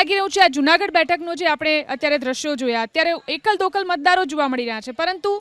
લાગી રહ્યું છે આ જૂનાગઢ બેઠકનો જે આપણે અત્યારે દ્રશ્યો જોયા, અત્યારે એકલ દોકલ મતદારો જોવા મળી રહ્યા છે, પરંતુ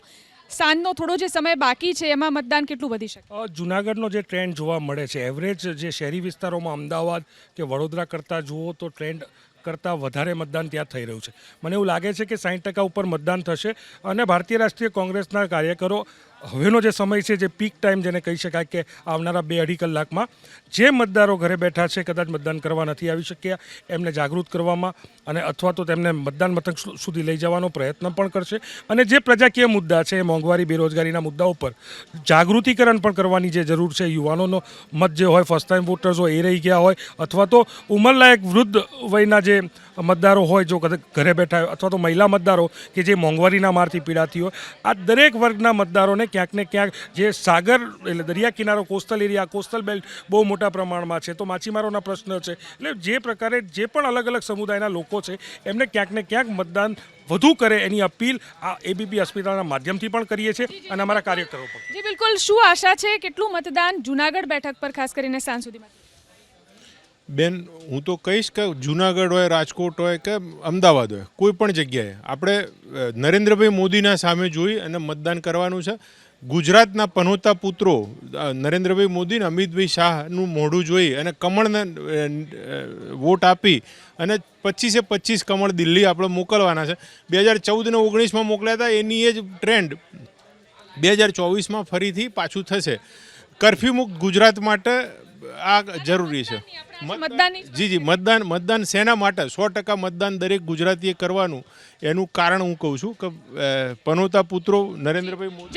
સાંજનો થોડો જે સમય બાકી છે એમાં મતદાન કેટલું વધી શકે? જૂનાગઢનો જે ટ્રેન્ડ જોવા મળે છે, એવરેજ જે શહેરી વિસ્તારોમાં અમદાવાદ કે વડોદરા કરતાં જુઓ તો ટ્રેન્ડ કરતાં વધારે મતદાન ત્યાં થઈ રહ્યું છે. મને એવું લાગે છે કે 60% ઉપર મતદાન થશે અને ભારતીય રાષ્ટ્રીય કોંગ્રેસના કાર્યકરો હવેનો જે સમય છે, જે પીક ટાઈમ જેને કહી શકાય કે આવનારા 2-2.5 કલાકમાં જે મતદારો ઘરે બેઠા છે, કદાચ મતદાન કરવા નથી આવી શક્યા, એમને જાગૃત કરવામાં અને અથવા તો તેમને મતદાન મથક સુધી લઈ જવાનો પ્રયત્ન પણ કરશે. અને જે પ્રજાકીય મુદ્દા છે, મોંઘવારી, બેરોજગારીના મુદ્દાઓ પર જાગૃતિકરણ પણ કરવાની જે જરૂર છે. યુવાનોનો મત જે હોય, ફર્સ્ટ ટાઈમ વોટર્સ હોય એ રહી ગયા હોય, અથવા તો ઉંમરલાયક વૃદ્ધ વયના જે મતદારો હોય જો ઘરે બેઠા હોય, અથવા તો મહિલા મતદારો કે જે મોંઘવારીના મારથી પીડાતી હોય, આ દરેક વર્ગના મતદારોને ક્યાંક ને ક્યાંક જે સાગર એટલે દરિયા કિનારો, કોસ્ટલ એરિયા, કોસ્ટલ બેલ્ટ બહુ મોટા પ્રમાણમાં છે, તો માછીમારોના પ્રશ્ન છે, એટલે જે પ્રકારે જે પણ અલગ અલગ સમુદાયના લોકો છે એમને ક્યાંક ને ક્યાંક મતદાન વધુ કરે એની અપીલ આ એબીપી હોસ્પિટલના માધ્યમથી પણ કરીએ છીએ અને અમારા કાર્યકરો પણ. જી બિલકુલ, શું આશા છે, કેટલું મતદાન જૂનાગઢ બેઠક પર ખાસ કરીને સાંજ સુધીમાં? બેન, હું તો કહીશ કે જૂનાગઢ હોય, રાજકોટ હોય કે અમદાવાદ હોય, કોઈ પણ જગ્યાએ આપણે નરેન્દ્રભાઈ મોદીના સામે જોઈ અને મતદાન કરવાનું છે. ગુજરાતના પનોતા પુત્રો નરેન્દ્રભાઈ મોદી અને અમિતભાઈ શાહનું મોઢું જોઈ અને કમળને વોટ આપી અને 25-25 કમળ દિલ્હી આપણે મોકલવાના છે. 2014 અને 19માં મોકલ્યા હતા, એની એ જ ટ્રેન્ડ 2024માં ફરીથી પાછું થશે. કર્ફ્યુ મુક્ત ગુજરાત માટે આ જરૂરી છે. જી, મતદાન શેના માટે? 100% મતદાન દરેક ગુજરાતીએ કરવાનું. એનું કારણ હું કહું છું કે પનોતા પુત્રો નરેન્દ્રભાઈ મોદી